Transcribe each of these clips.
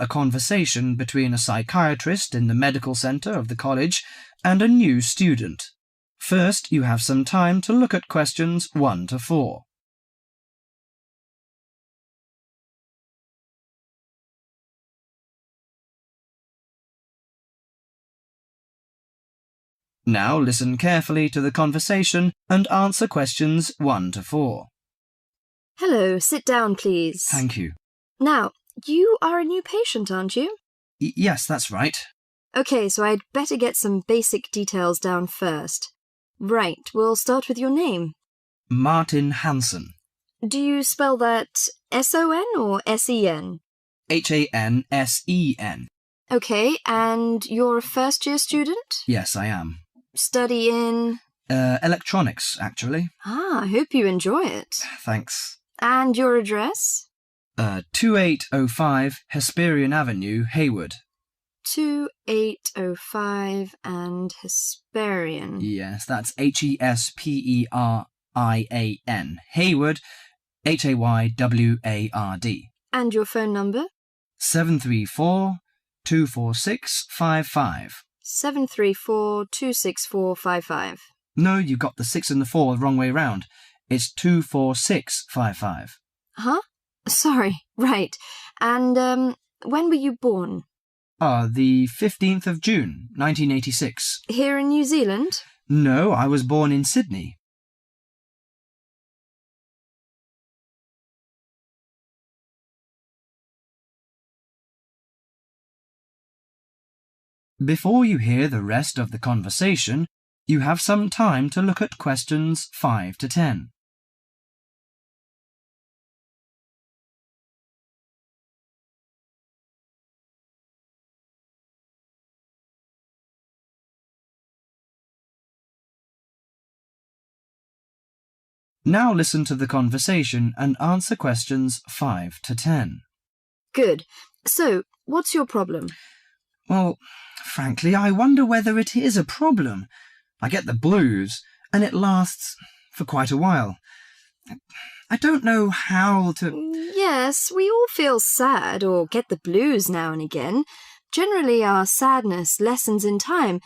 conversation between a psychiatrist in the medical centre of the college and a new student. First, you have some time to look at questions 1 to 4. Now listen carefully to the conversation and answer questions 1 to 4. Hello, sit down, please. Thank you. Now, you are a new patient, aren't you? Yes, that's right. Okay, so I'd better get some basic details down first. Right, we'll start with your name. Martin Hansen. Do you spell that S-O-N or S-E-N? Hansen. Okay, and you're a first-year student? Yes, I am. Study in? Electronics, actually. I hope you enjoy it. Thanks. And your address? 2805 Hesperian Avenue, Hayward. 2805 and Hesperian. Yes, that's Hesperian. Hayward, Hayward. And your phone number? 734-246-55. 734-264-55. No, you got the 6 and the 4 the wrong way round. It's 246-55. Huh? Sorry, right. And, when were you born? The 15th of June, 1986. Here in New Zealand? No, I was born in Sydney. Before you hear the rest of the conversation, you have some time to look at questions 5 to 10. Now listen to the conversation and answer questions 5 to 10. Good. So, what's your problem? Well, frankly, I wonder whether it is a problem. I get the blues, and it lasts for quite a while. I don't know how to... Yes, we all feel sad or get the blues now and again. Generally, our sadness lessens in time,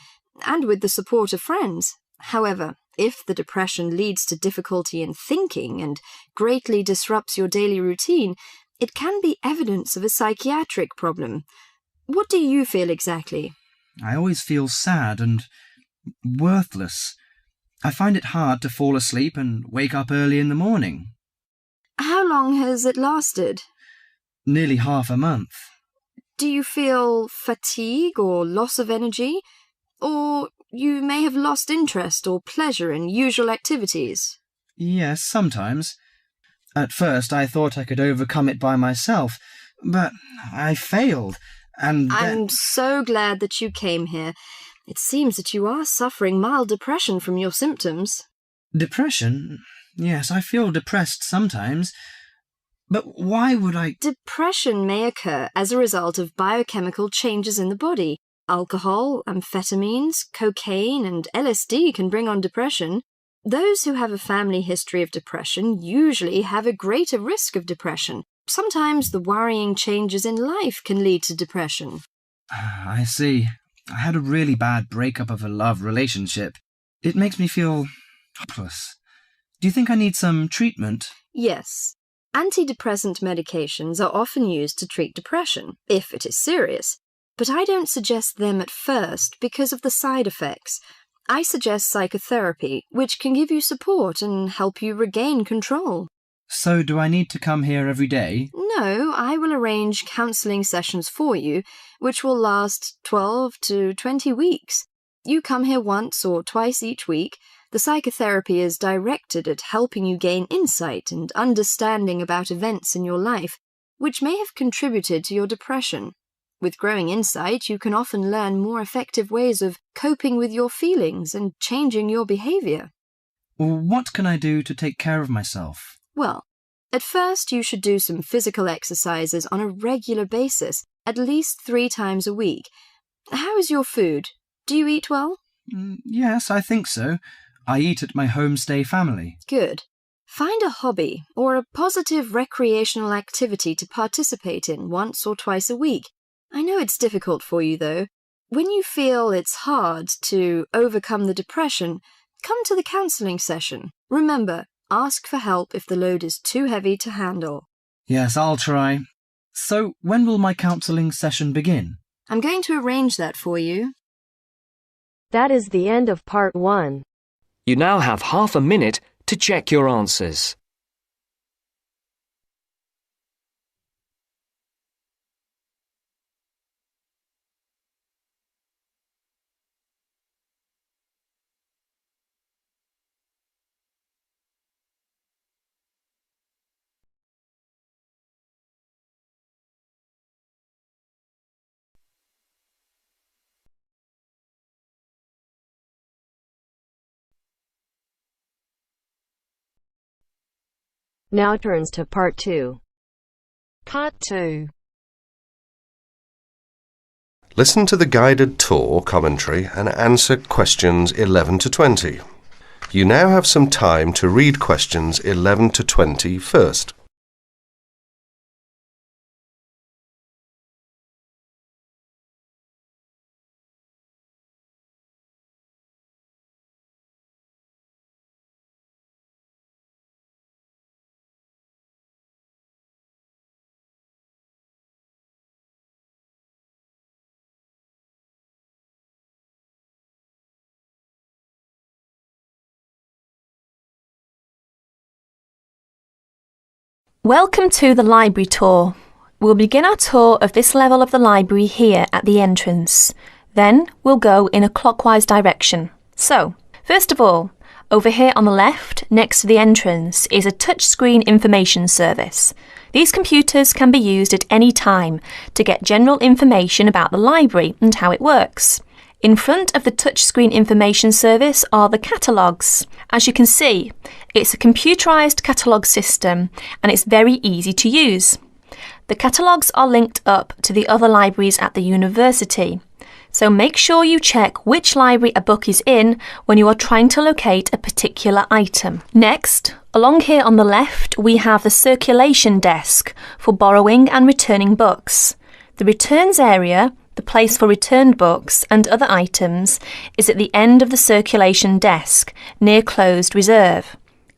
and with the support of friends. However, if the depression leads to difficulty in thinking and greatly disrupts your daily routine, it can be evidence of a psychiatric problem. What do you feel exactly? I always feel sad and worthless. I find it hard to fall asleep and wake up early in the morning. How long has it lasted? Nearly half a month. Do you feel fatigue or loss of energy? Or you may have lost interest or pleasure in usual activities? Yes, sometimes. At first I thought I could overcome it by myself, but I failed, and I'm so glad that you came here. It seems that you are suffering mild depression from your symptoms. Depression? Yes, I feel depressed sometimes. But why would I... Depression may occur as a result of biochemical changes in the body. Alcohol, amphetamines, cocaine, and LSD can bring on depression. Those who have a family history of depression usually have a greater risk of depression. Sometimes the worrying changes in life can lead to depression. I see. I had a really bad breakup of a love relationship. It makes me feel hopeless. Do you think I need some treatment? Yes. Antidepressant medications are often used to treat depression, if it is serious. But I don't suggest them at first because of the side effects. I suggest psychotherapy, which can give you support and help you regain control. So do I need to come here every day? No, I will arrange counselling sessions for you, which will last 12 to 20 weeks. You come here once or twice each week. The psychotherapy is directed at helping you gain insight and understanding about events in your life, which may have contributed to your depression. With growing insight, you can often learn more effective ways of coping with your feelings and changing your behaviour. What can I do to take care of myself? Well, at first you should do some physical exercises on a regular basis, at least 3 times a week. How is your food? Do you eat well? Yes, I think so. I eat at my homestay family. Good. Find a hobby or a positive recreational activity to participate in once or twice a week. I know it's difficult for you, though. When you feel it's hard to overcome the depression, come to the counselling session. Remember, ask for help if the load is too heavy to handle. Yes, I'll try. So, when will my counselling session begin? I'm going to arrange that for you. That is the end of part 1. You now have half a minute to check your answers. Now turns to part 2. Part 2. Listen to the guided tour commentary and answer questions 11 to 20. You now have some time to read questions 11 to 20 first. Welcome to the library tour. We'll begin our tour of this level of the library here at the entrance. Then we'll go in a clockwise direction. So, first of all, over here on the left, next to the entrance, is a touchscreen information service. These computers can be used at any time to get general information about the library and how it works. In front of the touchscreen information service are the catalogues. As you can see, it's a computerised catalogue system and it's very easy to use. The catalogues are linked up to the other libraries at the university, so make sure you check which library a book is in when you are trying to locate a particular item. Next, along here on the left, we have the circulation desk for borrowing and returning books. The returns area, the place for returned books and other items, is at the end of the circulation desk, near closed reserve.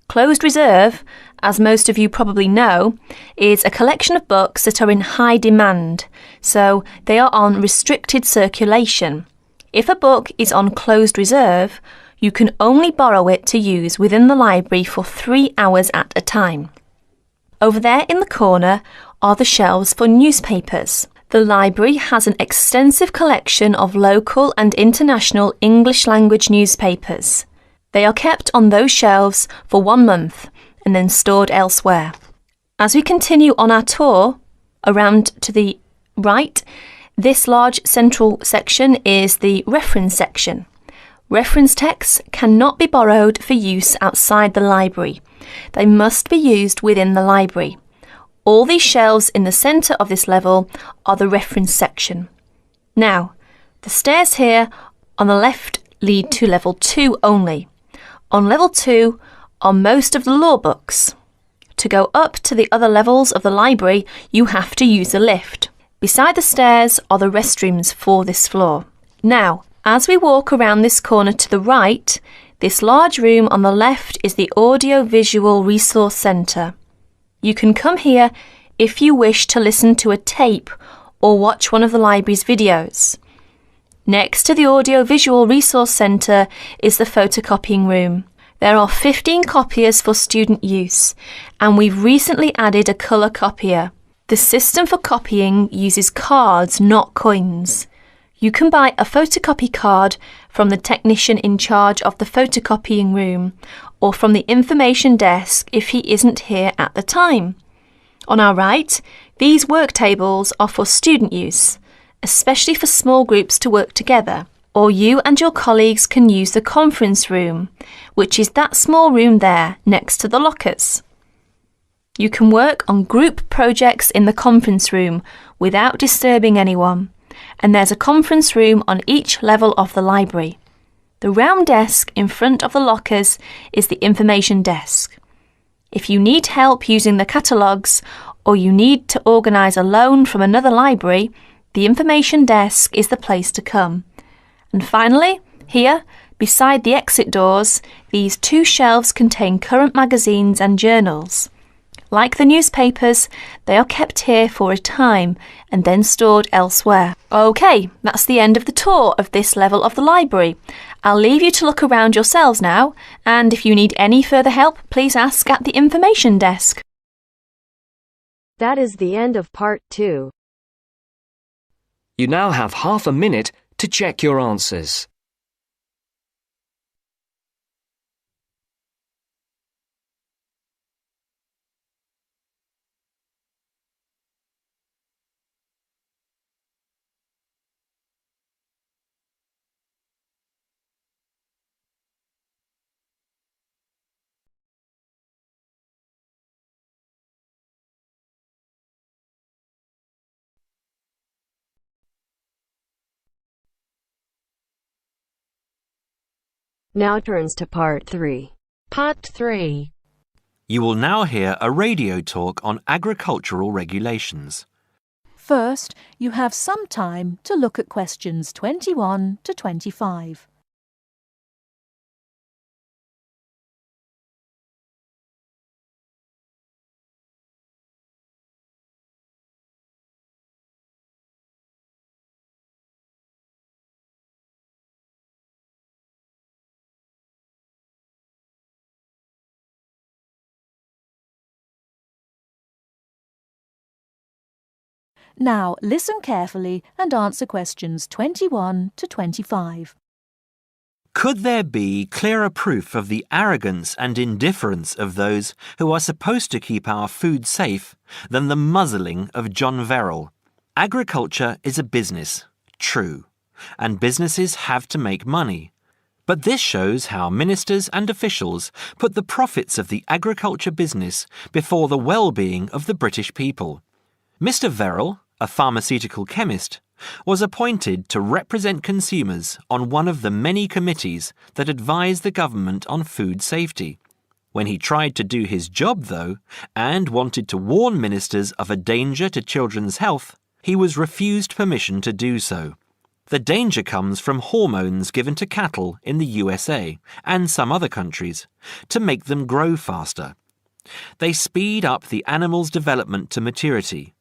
Closed reserve, as most of you probably know, is a collection of books that are in high demand, so they are on restricted circulation. If a book is on closed reserve, you can only borrow it to use within the library for 3 hours at a time. Over there in the corner are the shelves for newspapers. The library has an extensive collection of local and international English language newspapers. They are kept on those shelves for 1 month and then stored elsewhere. As we continue on our tour, around to the right, this large central section is the reference section. Reference texts cannot be borrowed for use outside the library. They must be used within the library. All these shelves in the centre of this level are the reference section. Now, the stairs here on the left lead to level 2 only. On level 2 are most of the law books. To go up to the other levels of the library, you have to use a lift. Beside the stairs are the restrooms for this floor. Now, as we walk around this corner to the right, this large room on the left is the Audio-Visual Resource Centre. You can come here if you wish to listen to a tape or watch one of the library's videos. Next to the Audio-Visual Resource Centre is the photocopying room. There are 15 copiers for student use, and we've recently added a colour copier. The system for copying uses cards, not coins. You can buy a photocopy card from the technician in charge of the photocopying room or from the information desk if he isn't here at the time. On our right, these work tables are for student use, especially for small groups to work together, or you and your colleagues can use the conference room, which is that small room there next to the lockers. You can work on group projects in the conference room without disturbing anyone, and there's a conference room on each level of the library. The round desk in front of the lockers is the information desk. If you need help using the catalogues or you need to organise a loan from another library, the information desk is the place to come. And finally, here, beside the exit doors, these two shelves contain current magazines and journals. Like the newspapers, they are kept here for a time and then stored elsewhere. OK, that's the end of the tour of this level of the library. I'll leave you to look around yourselves now, and if you need any further help, please ask at the information desk. That is the end of part 2. You now have half a minute to check your answers. Now turns to part 3. Part 3. You will now hear a radio talk on agricultural regulations. First, you have some time to look at questions 21 to 25. Now listen carefully and answer questions 21 to 25. Could there be clearer proof of the arrogance and indifference of those who are supposed to keep our food safe than the muzzling of John Verrill? Agriculture is a business, true, and businesses have to make money. But this shows how ministers and officials put the profits of the agriculture business before the well-being of the British people. Mr. Verrill, a pharmaceutical chemist, was appointed to represent consumers on one of the many committees that advise the government on food safety. When he tried to do his job, though, and wanted to warn ministers of a danger to children's health, he was refused permission to do so. The danger comes from hormones given to cattle in the USA and some other countries to make them grow faster. They speed up the animal's development to maturity,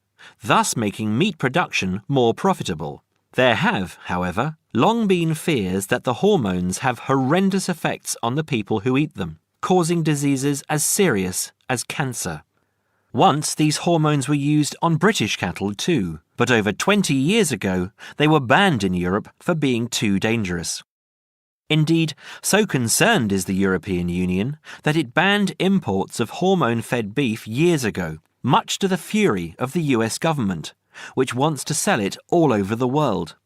thus making meat production more profitable. There have, however, long been fears that the hormones have horrendous effects on the people who eat them, causing diseases as serious as cancer. Once these hormones were used on British cattle too, but over 20 years ago they were banned in Europe for being too dangerous. Indeed, so concerned is the European Union that it banned imports of hormone-fed beef years ago, much to the fury of the US government, which wants to sell it all over the world.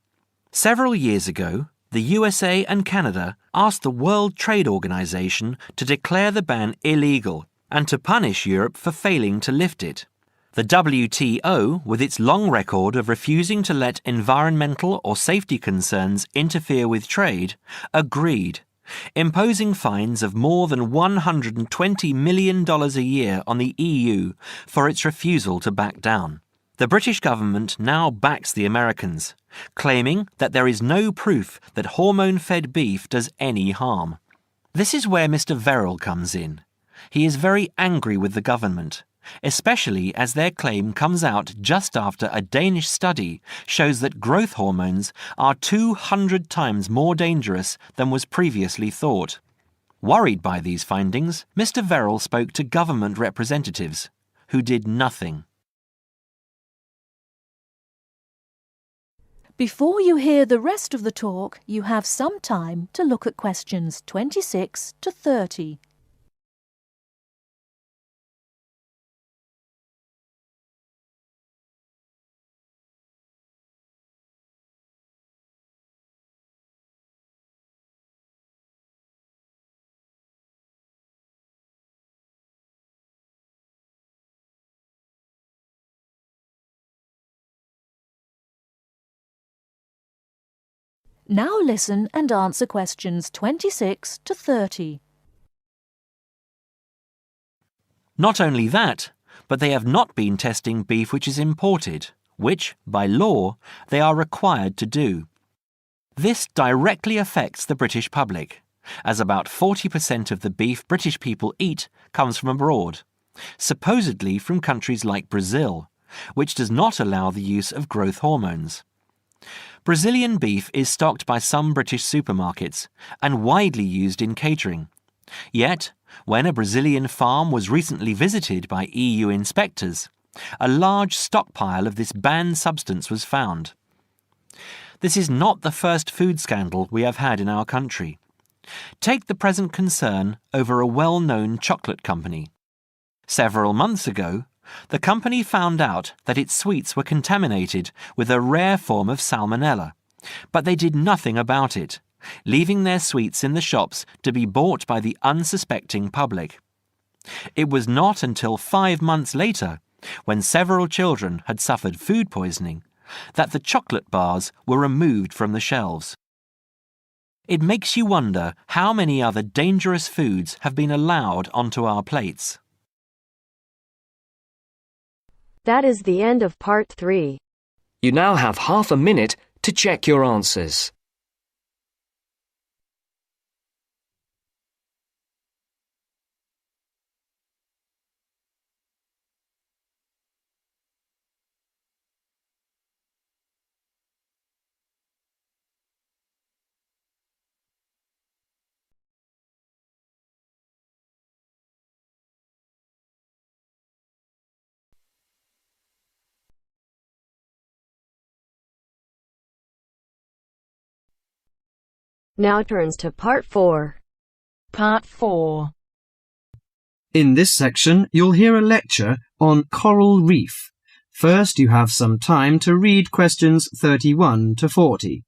Several years ago, the USA and Canada asked the World Trade Organization to declare the ban illegal and to punish Europe for failing to lift it. The WTO, with its long record of refusing to let environmental or safety concerns interfere with trade, agreed, imposing fines of more than $120 million a year on the EU for its refusal to back down. The British government now backs the Americans, claiming that there is no proof that hormone-fed beef does any harm. This is where Mr. Verrill comes in. He is very angry with the government, especially as their claim comes out just after a Danish study shows that growth hormones are 200 times more dangerous than was previously thought. Worried by these findings, Mr. Verrill spoke to government representatives, who did nothing. Before you hear the rest of the talk, you have some time to look at questions 26 to 30. Now listen and answer questions 26 to 30. Not only that, but they have not been testing beef which is imported, which, by law, they are required to do. This directly affects the British public, as about 40% of the beef British people eat comes from abroad, supposedly from countries like Brazil, which does not allow the use of growth hormones. Brazilian beef is stocked by some British supermarkets and widely used in catering. Yet, when a Brazilian farm was recently visited by EU inspectors, a large stockpile of this banned substance was found. This is not the first food scandal we have had in our country. Take the present concern over a well-known chocolate company. Several months ago, the company found out that its sweets were contaminated with a rare form of salmonella, but they did nothing about it, leaving their sweets in the shops to be bought by the unsuspecting public. It was not until 5 months later, when several children had suffered food poisoning, that the chocolate bars were removed from the shelves. It makes you wonder how many other dangerous foods have been allowed onto our plates. That is the end of part 3. You now have half a minute to check your answers. Now turns to part 4. Part 4. In this section, you'll hear a lecture on coral reef. First, you have some time to read questions 31 to 40.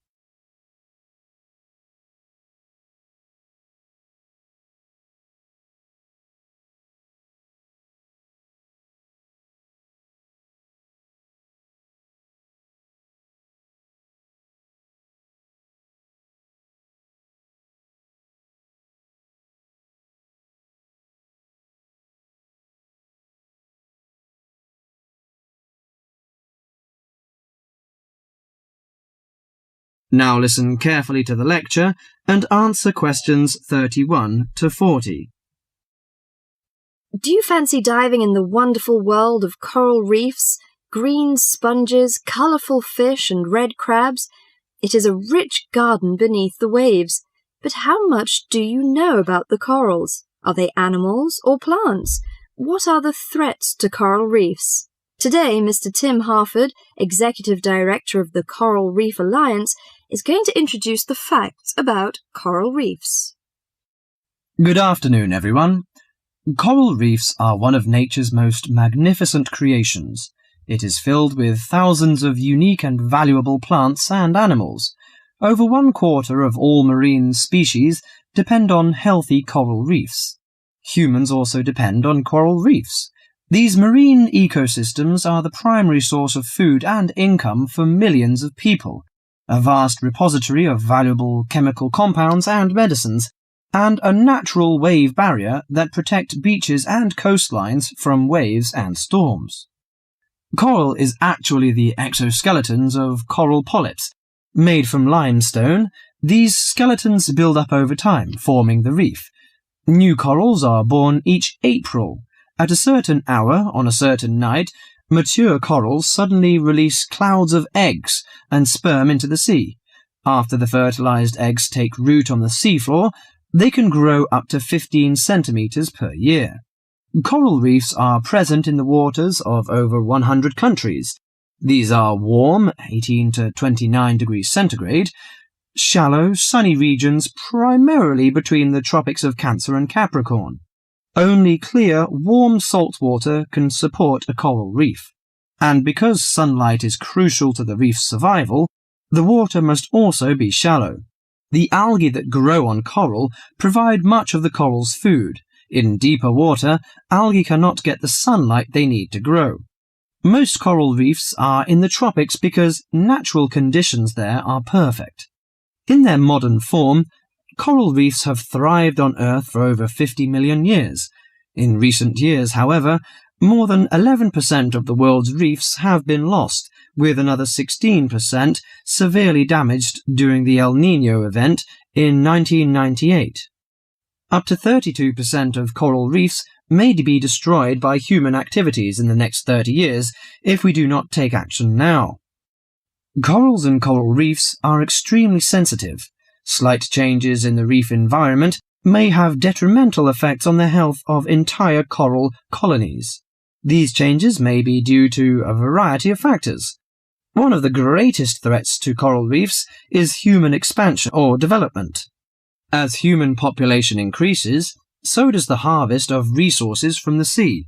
Now listen carefully to the lecture and answer questions 31 to 40. Do you fancy diving in the wonderful world of coral reefs, green sponges, colourful fish and red crabs? It is a rich garden beneath the waves. But how much do you know about the corals? Are they animals or plants? What are the threats to coral reefs? Today, Mr. Tim Harford, Executive Director of the Coral Reef Alliance, is going to introduce the facts about coral reefs. Good afternoon, everyone. Coral reefs are one of nature's most magnificent creations. It is filled with thousands of unique and valuable plants and animals. Over 1/4 of all marine species depend on healthy coral reefs. Humans also depend on coral reefs. These marine ecosystems are the primary source of food and income for millions of people, a vast repository of valuable chemical compounds and medicines, and a natural wave barrier that protect beaches and coastlines from waves and storms. Coral is actually the exoskeletons of coral polyps. Made from limestone, these skeletons build up over time, forming the reef. New corals are born each April. At a certain hour, on a certain night, mature corals suddenly release clouds of eggs and sperm into the sea. After the fertilized eggs take root on the seafloor, they can grow up to 15 centimeters per year. Coral reefs are present in the waters of over 100 countries. These are warm, 18 to 29 degrees centigrade, shallow, sunny regions primarily between the tropics of Cancer and Capricorn. Only clear, warm salt water can support a coral reef. And because sunlight is crucial to the reef's survival, the water must also be shallow. The algae that grow on coral provide much of the coral's food. In deeper water, algae cannot get the sunlight they need to grow. Most coral reefs are in the tropics because natural conditions there are perfect. In their modern form, coral reefs have thrived on Earth for over 50 million years. In recent years, however, More than 11% of the world's reefs have been lost, with another 16% severely damaged during the El Niño event in 1998. Up to 32% of coral reefs may be destroyed by human activities in the next 30 years if we do not take action now. Corals and coral reefs are extremely sensitive. Slight changes in the reef environment may have detrimental effects on the health of entire coral colonies. These changes may be due to a variety of factors. One of the greatest threats to coral reefs is human expansion or development. As human population increases, so does the harvest of resources from the sea.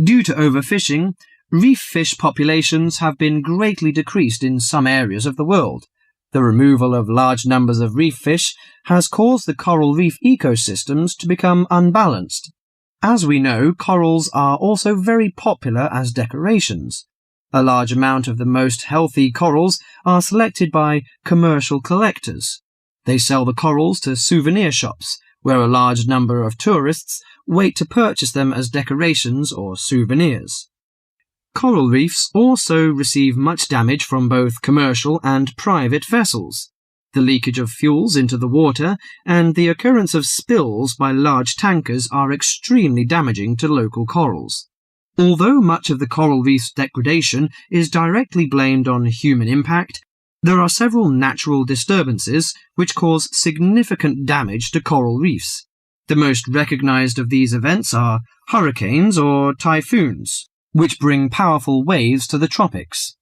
Due to overfishing, reef fish populations have been greatly decreased in some areas of the world. The removal of large numbers of reef fish has caused the coral reef ecosystems to become unbalanced. As we know, corals are also very popular as decorations. A large amount of the most healthy corals are selected by commercial collectors. They sell the corals to souvenir shops, where a large number of tourists wait to purchase them as decorations or souvenirs. Coral reefs also receive much damage from both commercial and private vessels. The leakage of fuels into the water and the occurrence of spills by large tankers are extremely damaging to local corals. Although much of the coral reef's degradation is directly blamed on human impact, there are several natural disturbances which cause significant damage to coral reefs. The most recognized of these events are hurricanes or typhoons, which bring powerful waves to the tropics.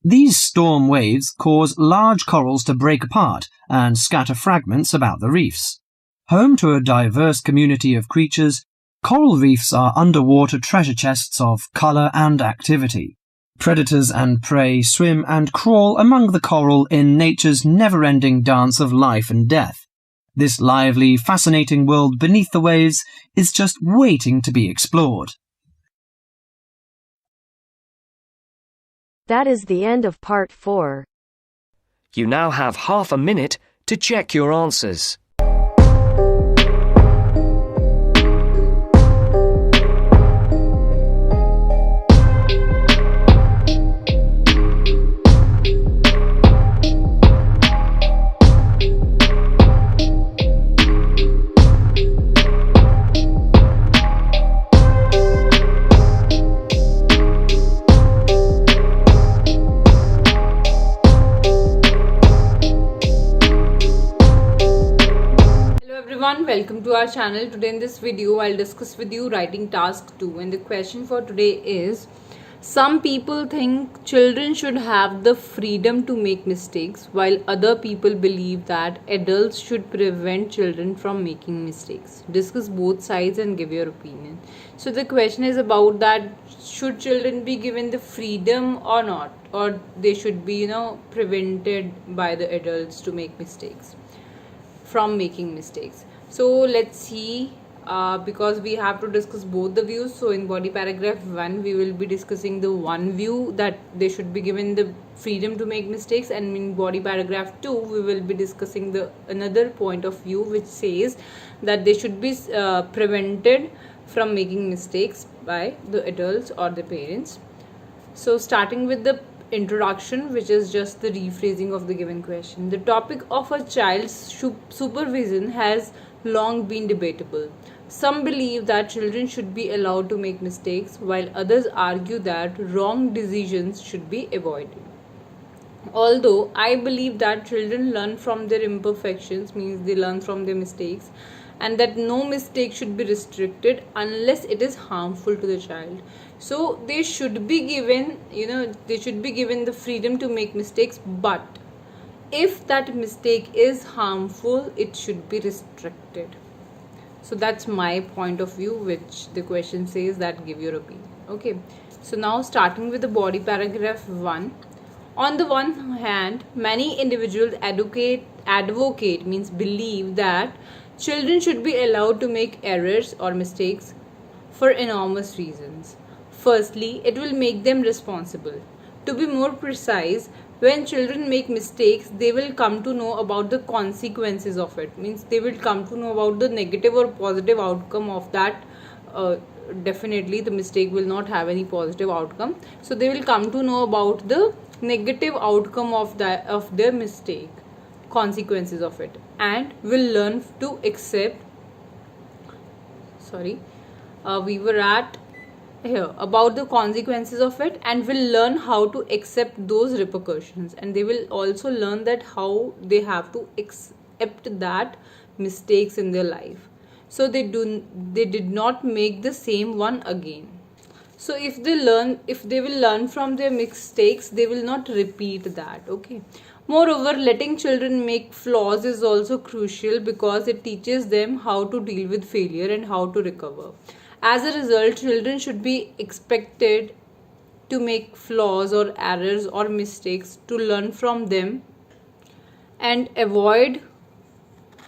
These storm waves cause large corals to break apart and scatter fragments about the reefs. Home to a diverse community of creatures, coral reefs are underwater treasure chests of color and activity. Predators and prey swim and crawl among the coral in nature's never-ending dance of life and death. This lively, fascinating world beneath the waves is just waiting to be explored. That is the end of part 4. You now have half a minute to check your answers. Welcome to our channel. Today in this video I'll discuss with you writing task 2, and the question for today is: some people think children should have the freedom to make mistakes, while other people believe that adults should prevent children from making mistakes. Discuss both sides and give your opinion. So the question is about that, should children be given the freedom or not, or they should be prevented by the adults to make mistakes, from making mistakes. So let's see, because we have to discuss both the views. So in body paragraph 1 we will be discussing the one view, that they should be given the freedom to make mistakes, and in body paragraph 2 we will be discussing the another point of view which says that they should be prevented from making mistakes by the adults or the parents. So starting with the introduction, which is just the rephrasing of the given question. The topic of a child's supervision has long been debatable. Some believe that children should be allowed to make mistakes, while others argue that wrong decisions should be avoided. Although I believe that children learn from their imperfections, means they learn from their mistakes, and that no mistake should be restricted unless it is harmful to the child. So they should be given, the freedom to make mistakes, but if that mistake is harmful, it should be restricted. So that's my point of view, which the question says that give your opinion. Okay, so now starting with the body paragraph 1. On the one hand, many individuals advocate means believe that children should be allowed to make errors or mistakes for enormous reasons. Firstly, it will make them responsible. To be more precise, when children make mistakes, they will come to know about the consequences of it. Means they will come to know about the negative or positive outcome of that definitely the mistake will not have any positive outcome. So they will come to know about the negative outcome of their mistake, consequences of it, and will learn to accept. We were at here about the consequences of it, and will learn how to accept those repercussions, and they will also learn that how they have to accept that mistakes in their life, so they did not make the same one again. So if they will learn from their mistakes, they will not repeat that. Okay. Moreover, letting children make flaws is also crucial because it teaches them how to deal with failure and how to recover. As a result, children should be expected to make flaws or errors or mistakes to learn from them and avoid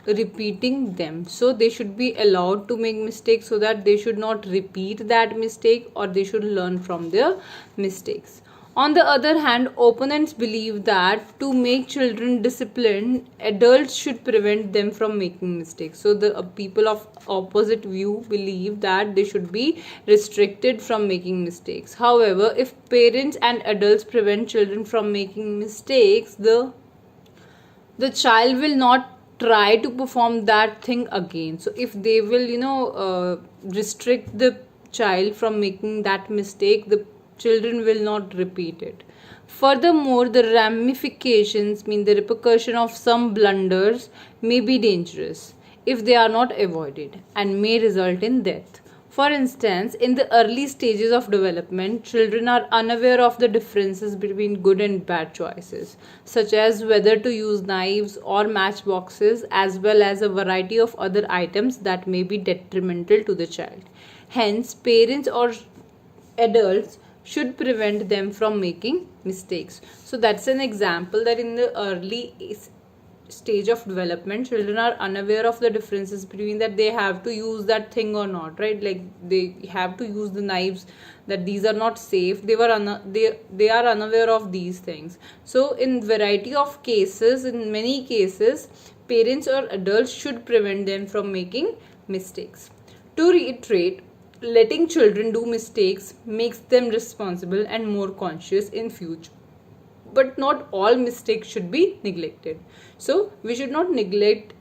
repeating them. So they should be allowed to make mistakes so that they should not repeat that mistake, or they should learn from their mistakes. On the other hand, opponents believe that to make children disciplined, adults should prevent them from making mistakes. So the people of opposite view believe that they should be restricted from making mistakes. However, if parents and adults prevent children from making mistakes, the child will not try to perform that thing again. So if they will restrict the child from making that mistake, the children will not repeat it. Furthermore, the ramifications, mean the repercussion of some blunders, may be dangerous if they are not avoided and may result in death. For instance, in the early stages of development, children are unaware of the differences between good and bad choices, such as whether to use knives or matchboxes, as well as a variety of other items that may be detrimental to the child. Hence, parents or adults should prevent them from making mistakes. So that's an example that in the early stage of development, children are unaware of the differences between that they have to use that thing or not, right? Like they have to use the knives, that these are not safe. They are unaware of these things. So in variety of cases, in many cases, parents or adults should prevent them from making mistakes. To reiterate, letting children do mistakes makes them responsible and more conscious in future. But not all mistakes should be neglected. So we should not neglect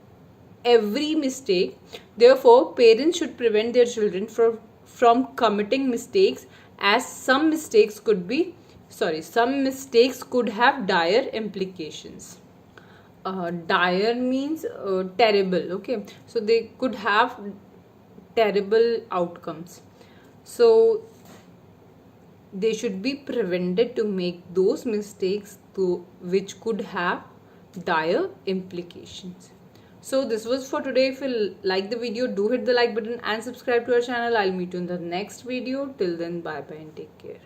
every mistake. Therefore, parents should prevent their children from committing mistakes, as some mistakes could have dire implications. Dire means terrible. Okay, so they could have terrible outcomes. So they should be prevented to make those mistakes which could have dire implications. So this was for today. If you like the video, do hit the like button and subscribe to our channel. I'll meet you in the next video. Till then, bye bye and take care.